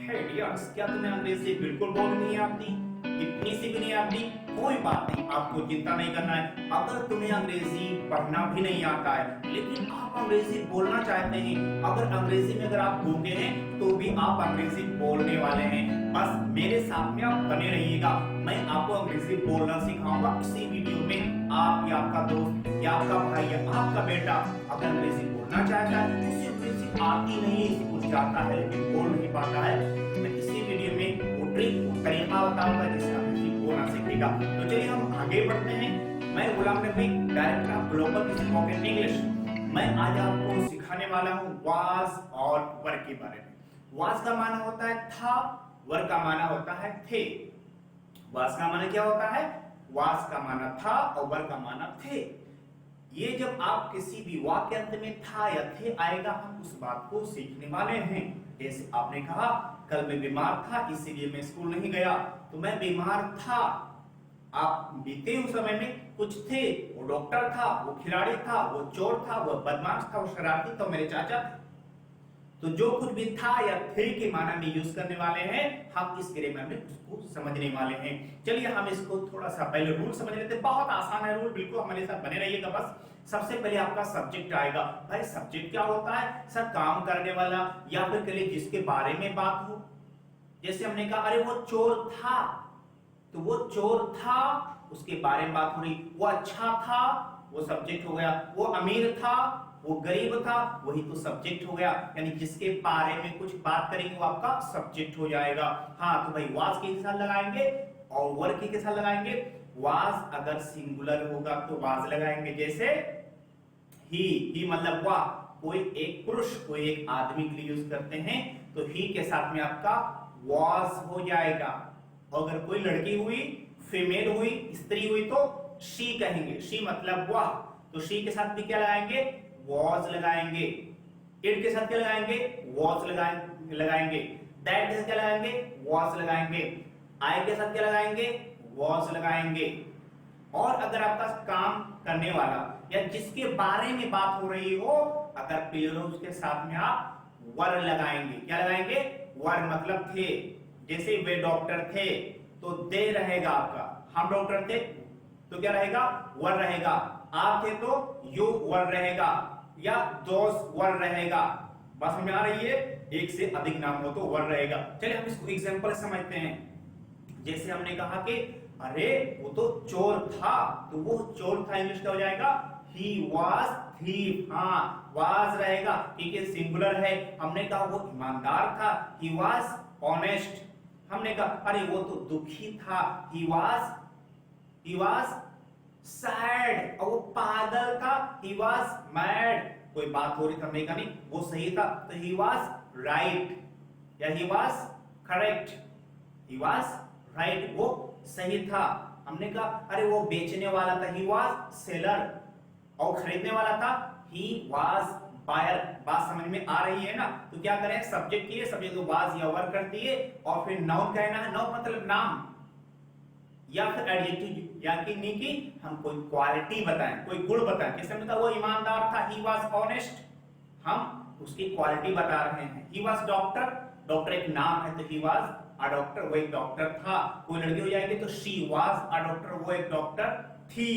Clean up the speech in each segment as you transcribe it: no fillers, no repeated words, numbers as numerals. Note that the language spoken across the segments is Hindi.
है डियर्स, क्या तुम्हें अंग्रेजी बिल्कुल बोलनी नहीं आती? इतनी सी भी नहीं आती? कोई बात नहीं, आपको चिंता नहीं करना है। अगर तुम्हें अंग्रेजी पढ़ना भी नहीं आता है लेकिन आप अंग्रेजी बोलना चाहते हैं, अगर अंग्रेजी में अगर आप गूंगे हैं तो भी आप अंग्रेजी बोलने वाले हैं, बस मेरे साथ में आप बने रहिएगा। मैं आपको अंग्रेजी बोलना सिखाऊंगा इसी वीडियो में। आप या आपका दोस्त या आपका भाई या आपका बेटा अगर अंग्रेजी बोलना चाहता है, उसे अंग्रेजी आती नहीं, कुछ जाता है लेकिन बोल नहीं पाता है, मैं इसी वीडियो में वो ट्रिक वो तरीका बताऊंगा जिससे अंग्रेजी बोलना सीखेगा। तो चलिए हम आगे बढ़ते हैं। मैं Ghulam Nabi, director of global spoken English. मैं आज आपको सिखाने वाला हूँ वाज और वर के बारे में। वाज का माना होता है था, वर का माना होता है थे। वाज का माना क्या होता है? वाज का माना था और वर का माना थे। ये जब आप किसी भी वाक्य अंत में था या थे आएगा, हम उस बात को सीखने वाले हैं। जैसे आपने कहा कल मैं बीमार था इसीलिए मैं स्कूल नहीं गया, तो मैं बीमार था। आप बीते हुए समय में कुछ थे, वो डॉक्टर था, वो खिलाड़ी था, वो चोर था, वो बदमाश था, वो शरारती था, मेरे चाचा थे। तो जो कुछ भी था या थे के माना में यूज करने वाले हैं, हम इस ग्रामर में उसको समझने वाले हैं। चलिए हम इसको थोड़ा सा पहले रूल समझ लेते हैं। बहुत आसान है रूल, बिल्कुल हमारे साथ बने रहिएगा। बस सबसे पहले आपका सब्जेक्ट आएगा। भाई सब्जेक्ट क्या होता है? सर काम करने वाला या फिर कह जिसके बारे में बात हो। जैसे हमने कहा अरे वो चोर था, तो वो चोर था उसके बारे में बात हो रही। वो अच्छा था, वो सब्जेक्ट हो गया। वो अमीर था, वो गरीब था, वही तो सब्जेक्ट हो गया। यानी जिसके बारे में कुछ बात करेंगे वो आपका सब्जेक्ट हो जाएगा। हाँ तो भाई वाज के साथ लगाएंगे और वर के साथ लगाएंगे। वाज अगर सिंगुलर होगा तो वाज लगाएंगे, जैसे ही मतलब वाह, कोई एक पुरुष कोई एक आदमी के लिए यूज करते हैं तो ही के साथ में आपका वाज हो जाएगा। अगर कोई लड़की हुई, फीमेल हुई, स्त्री हुई तो शी कहेंगे। शी मतलब वाह, तो शी के साथ भी क्या लगाएंगे? वॉज लगाएंगे। इट के साथ क्या लगाएंगे? वॉज लगाएंगे। दैट के साथ क्या लगाएंगे? वॉज लगाएंगे। आई के साथ क्या लगाएंगे? वॉज लगाएंगे। और अगर आपका काम करने वाला या जिसके बारे में बात हो रही हो, अगर प्लूरल उसके साथ में आप वर लगाएंगे। क्या लगाएंगे? वर मतलब थे। जैसे वे डॉक्टर थे तो दे रहेगा आपका। हम डॉक्टर थे तो क्या रहेगा? वर रहेगा। आप थे तो यू वर रहेगा या दोस वर रहेगा। बस में आ रही है, एक से अधिक नाम हो तो वर रहेगा। चलिए हम इसको एग्जांपल समझते हैं। जैसे हमने कहा कि अरे वो तो चोर था, तो वो चोर था इंग्लिश का हो जाएगा he was thief। हाँ वाज रहेगा क्योंकि सिंगुलर है। हमने कहा वो ईमानदार था, he was honest। हमने कहा अरे वो तो दुखी था, he was sad। और वो पागल था, he was mad। कोई बात हो रही थी, हमने कहा नहीं वो सही था तो he was right या he was correct। he was right, वो सही था। हमने कहा अरे वो बेचने वाला था, he was seller। और खरीदने वाला था, he was buyer। बात समझ में आ रही है ना? तो क्या करें, सब्जेक्ट की सब्जेक्ट को was या वर कर दिए और फिर नाउन कहना है। नाउन मतलब नाम या फिर एडजेक्टिव, या कि नहीं कि हम कोई क्वालिटी बताएं, कोई गुण बताएं। जैसे हमने कहा वो ईमानदार था, he was honest, हम उसकी क्वालिटी बता रहे हैं। he was doctor, डॉक्टर एक नाम है तो he was a doctor, वो एक डॉक्टर था। कोई लड़की हो जाएगी तो she was a doctor, वो एक डॉक्टर थी।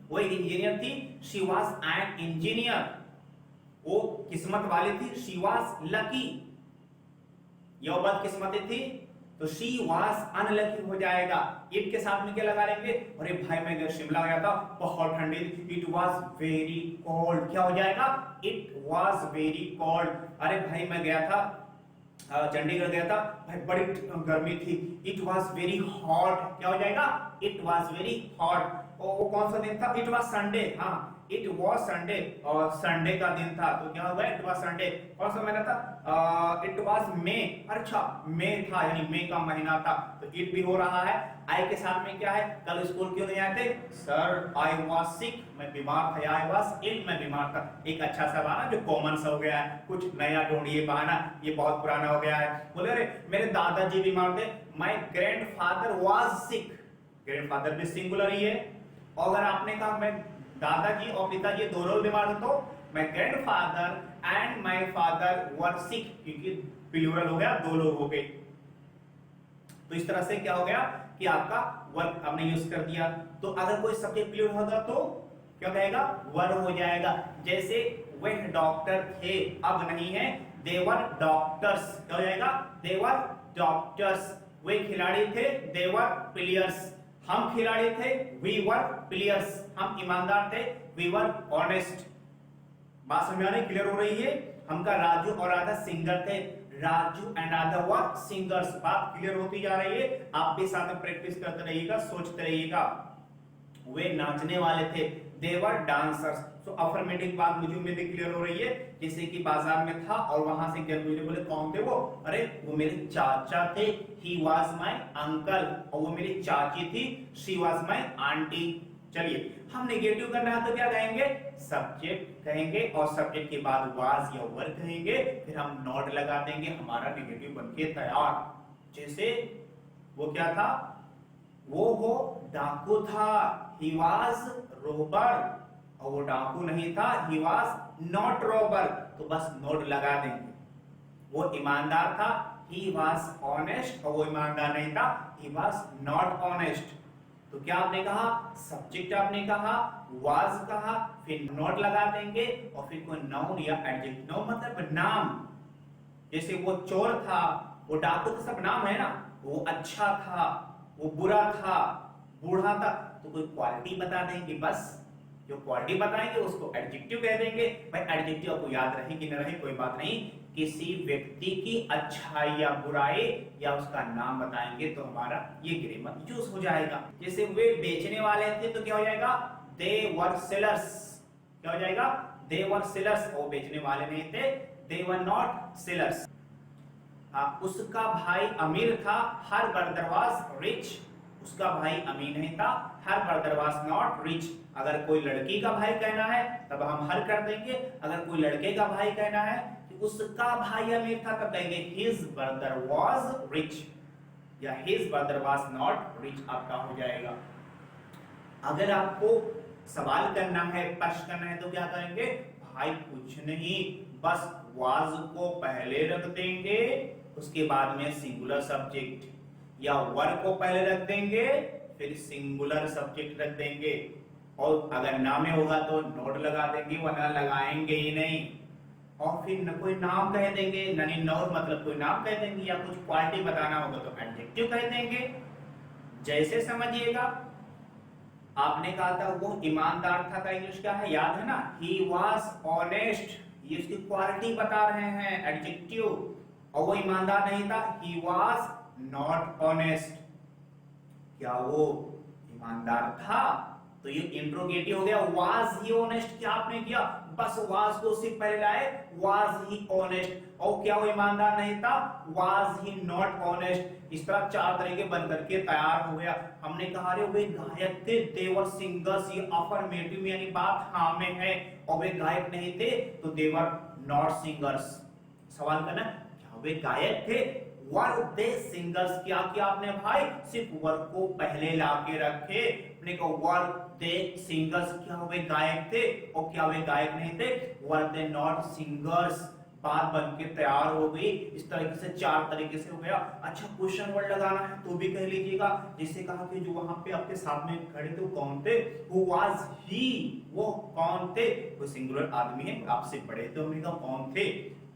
वो एक इंजीनियर थी, she was an engineer, वो किस्मत वाली थी, she was lucky। यह बदकिस्मती थी तो she was unlucky हो जाएगा। इट के साथ में क्या लगा लेंगे? अरे भाई मैं शिमला गया था, बहुत ठंडी थी, it was very cold। क्या हो जाएगा? it was very cold। अरे भाई मैं गया था चंडीगढ़ गया था, भाई बड़ी गर्मी थी, it was very hot। क्या हो जाएगा? it was very hot। वो कौन सा दिन था? it was Sunday। हाँ it was Sunday, और संडे का दिन था तो क्या हुआ? it was Sunday। कौन सा महीना था? it was May। अच्छा मई था, यानी मई का महीना था तो it भी हो रहा है। आई के साथ में क्या है? कल स्कूल क्यों नहीं आए थे? सर आई वाज सिक, मैं बीमार था। आई वाज इल, मैं बीमार था। एक अच्छा सा बहाना जो कॉमन सा हो गया है, कुछ नया ढूंढिए बहाना, ये बहुत पुराना हो गया है। बोले अरे मेरे दादाजी बीमार थे, my grandfather was sick. Grandfather भी सिंगुलर ही है। और अगर आपने कहा मैं दादाजी और पिताजी दोनों बीमार थे तो my grandfather and my father were sick, क्योंकि प्लूरल हो गया, 2 लोग हो गए। तो इस तरह से क्या हो गया कि आपका वर आपने यूज कर दिया। तो अगर कोई सब्जेक्ट प्लूरल होगा तो क्या कहेगा, वर हो जाएगा। जैसे वह डॉक्टर थे, अब नहीं है, देवर डॉक्टर्स, क्या हो जाएगा, देवर डॉक्टर्स। वे खिलाड़ी थे, देवर प्लेयर्स। हम खिलाड़ी थे, वी वर प्लेयर्स। हम ईमानदार थे, वी वर ऑनेस्ट। बात समझ आ रही, क्लियर हो रही है। हमका राजू और राधा सिंगर थे, Raju and Radha were singers. बात क्लियर होती जा रही है। आप भी साथ में प्रैक्टिस करते रहिएगा, सोचते रहिएगा। वे नाचने वाले थे, दे वर डांसर्स। सो अफर्मेटिव बात मुझे उम्मीद है क्लियर हो रही है। जैसे कि बाजार में था और वहां से क्या मुझे बोले कौन थे वो, अरे वो मेरे चाचा थे, ही वाज माय अंकल। और वो मेरी चाची थी, शी वाज माय आंटी। चलिए, हम नेगेटिव करना है तो क्या कहेंगे, सब्जेक्ट कहेंगे और सब्जेक्ट के बाद वाज या वर कहेंगे, फिर हम नॉट लगा देंगे, हमारा नेगेटिव बनके तैयार। जैसे वो क्या था, वो डाकू था, ही वाज रोबर। और वो डाकू नहीं था, ही वाज नॉट रोबर। तो बस नोट लगा देंगे। वो ईमानदार था, ही वाज ऑनेस्ट। और वो ईमानदार नहीं था, ही वाज नॉट ऑनेस्ट। तो क्या आपने कहा, सब्जेक्ट आपने कहा, वाज कहा, फिर नॉट लगा देंगे और फिर कोई नाउन या एडजेक्टिव। नाउन मतलब नाम। जैसे वो चोर था, वो डाकू, तो सब नाम है ना। वो अच्छा था, वो बुरा था, बूढ़ा था, तो कोई क्वालिटी बता देंगे। बस जो क्वालिटी बताएंगे उसको एडजेक्टिव कह देंगे। भाई एडजेक्टिव आपको याद रहे कि न रहे कोई बात नहीं, किसी व्यक्ति की अच्छाई या बुराई या उसका नाम बताएंगे तो हमारा ये ग्रामर यूज हो जाएगा। जैसे वे बेचने वाले थे तो क्या हो जाएगा, दे वर सेलर्स। क्या हो जाएगा, दे वर सेलर्स। वो बेचने वाले नहीं थे, दे वर नॉट सेलर्स। उसका भाई अमीर था, हर ब्रदर वाज रिच। उसका भाई अमीर नहीं था, her brother was not rich. अगर कोई लड़की का भाई कहना है तब हम हर कर देंगे। अगर कोई लड़के का भाई कहना है कि उसका भाई अमीर था तब कहेंगे हिज ब्रदर वाज रिच या his brother was not rich. आपका हो जाएगा। अगर आपको सवाल करना है, प्रश्न करना है तो क्या करेंगे, भाई कुछ नहीं, बस वाज को पहले रख देंगे, उसके बाद में सिंगुलर सब्जेक्ट या वर को पहले रख देंगे, फिर सिंगुलर सब्जेक्ट रख देंगे। और अगर नामे होगा तो नोट लगा देंगे, वरना लगाएंगे ही नहीं। और फिर न कोई नाम कह देंगे, यानी नोट मतलब कोई नाम कह देंगे, या कुछ क्वालिटी बताना होगा तो एडजेक्टिव कह देंगे। जैसे समझिएगा, आपने कहा था वो ईमानदार था का इंग्लिश क्या है, याद है ना, ही वाज ऑनेस्ट। ये उसकी क्वालिटी बता रहे हैं, एडजेक्टिव। और वो ईमानदार नहीं था, ही वाज नॉट ऑनेस्ट। क्या वो ईमानदार था, तो ये इंट्रोगेटिव हो गया। वाज ही ऑनेस्ट, क्या आपने किया, बस वाज को सिर्फ पहले लाए, वाज ही ऑनेस्ट। और क्या वो ईमानदार नहीं था, वाज ही नॉट ऑनेस्ट। इस तरह 4 तरीके बन करके तैयार हो गया। हमने कहा रे वे गायक थे, देवर सिंगर्स, ये अफर्मेटिव यानी बात हाँ में है। और वे गायक नहीं थे तो देवर नॉट सिंगर्स। सवाल करना, क्या वे गायक थे, वर दे सिंगर्स। क्या किया आपने भाई, सिर्फ वर को पहले लाके रखे। अपने को वर दे सिंगर्स, क्या वे गायक थे, और क्या वे गायक नहीं थे, वर दे नॉट सिंगर्स। बात बनके तैयार हो गई। इस तरीके से 4 तरीके से हो गया। अच्छा, क्वेश्चन वर्ड लगाना है तो भी कह लीजिएगा। जैसे कहा कि जो वहां पे आपके साथ में खड़े थे वो कौन थे, वो वाज ही, वो कौन थे, वो सिंगुलर आदमी है, आपसे बड़े थे, हमने कहा कौन थे,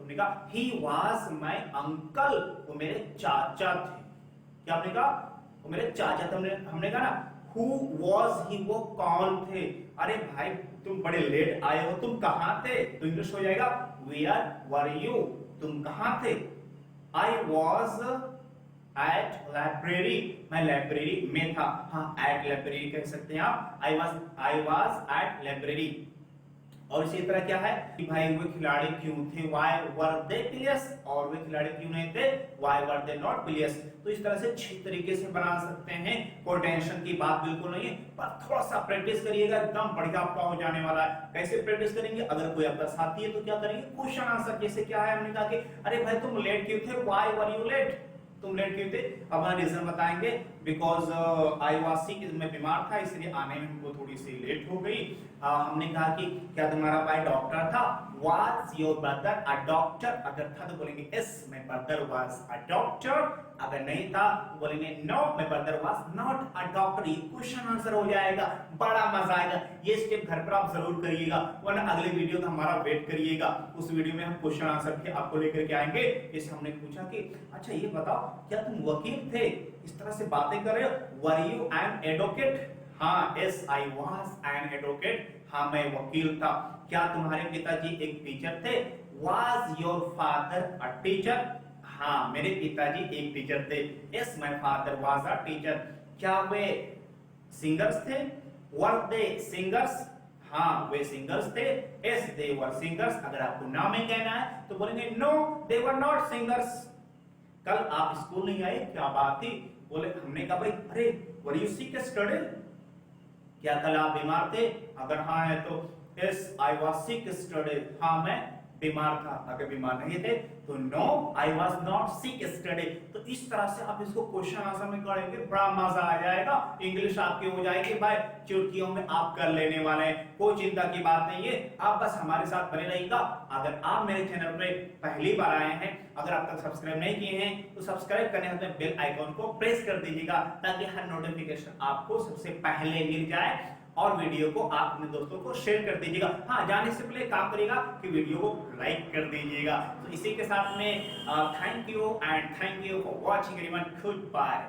हमने कहा ही वाज माय अंकल, वो मेरे चाचा थे। क्या आपने कहा, वो मेरे चाचा थे। हमने कहा ना हु वाज ही, वो कौन थे। अरे भाई तुम बड़े लेट आए हो, तुम कहां थे, तो इंग्लिश हो जाएगा वेयर वर यू, तुम कहां थे। आई वॉज एट लाइब्रेरी, मैं लाइब्रेरी में था। हाँ, एट लाइब्रेरी कह सकते हैं आप। I was at library. और इसी तरह क्या है कि भाई वे खिलाड़ी क्यों थे, वाई वर दे प्लेयर्स, और वे खिलाड़ी क्यों नहीं थे, why were they not players. तो इस तरह से 6 तरीके से बना सकते हैं। कोई टेंशन की बात बिल्कुल नहीं है, पर थोड़ा सा प्रैक्टिस करिएगा, एकदम बढ़िया आपका हो जाने वाला है। कैसे प्रैक्टिस करेंगे, अगर कोई आपका साथी है तो क्या करेंगे, क्वेश्चन आंसर। जैसे क्या है, हमने कहा कि अरे भाई तुम लेट क्यों थे, वाई वर यू लेट, तुम लेट क्यों थे। अब हम रीजन बताएंगे, बिकॉज आई वाज सिक, मैं बीमार था इसलिए आने में हमको थोड़ी सी लेट हो गई। हमने कहा कि क्या तुम्हारा भाई डॉक्टर था, was your brother a doctor? अगर था तो बोलेंगे yes, my brother was a doctor. अगर नहीं था तो बोलेंगे no, my brother was not a doctor. ये क्वेश्चन आंसर हो जाएगा, बड़ा मजा आएगा। ये स्टेप घर पर आप जरूर करिएगा, वरना अगले वीडियो का हमारा वेट करिएगा। उस वीडियो में हम क्वेश्चन आंसर भी आपको लेकर के आएंगे। जैसे हमने पूछा कि अच्छा ये बताओ, क्या तुम वकील थे? इस तरह से बातें कर रहे हो, वर यू एन एडवोकेट? हाँ, yes, I was an advocate. हाँ, मैं वकील था। क्या तुम्हारे पिताजी एक टीचर थे? Was your father a teacher? हाँ, मेरे पिताजी एक टीचर थे। Yes, my father was a teacher. क्या वे सिंगर्स थे? Were they singers? हाँ, वे सिंगर्स थे। Yes, they were singers. अगर आपको ना में कहना है तो बोलेंगे no, they were not singers. कल आप स्कूल नहीं आए, क्या बात थी? बोले, हमने कहा भाई अरे were you sick yesterday? क्या कल आप बीमार थे? अगर हाँ है तो yes, I was sick yesterday. हाँ, मैं बीमार था। अगर बीमार नहीं थे तो no, I was not sick yesterday. तो इस तरह से आप इसको क्वेश्चन आंसर में करेंगे, बड़ा मजा आ जाएगा। इंग्लिश आपकी हो जाएगी भाई, चुटकियों में आप कर लेने वाले हैं। कोई चिंता की बात नहीं है, आप बस हमारे साथ बने रहिएगा। अगर आप मेरे चैनल पे पहली बार आए हैं, अगर आप तक सब्सक्राइब नहीं किए हैं तो सब्सक्राइब करने के बाद बेल आइकॉन को प्रेस कर दीजिएगा, ताकि हर नोटिफिकेशन आपको सबसे पहले मिल जाए। और वीडियो को आप अपने दोस्तों को शेयर कर दीजिएगा। हाँ, जाने से पहले काम करिएगा कि वीडियो को लाइक कर दीजिएगा। तो इसी के साथ में thank you for watching everyone. Good bye.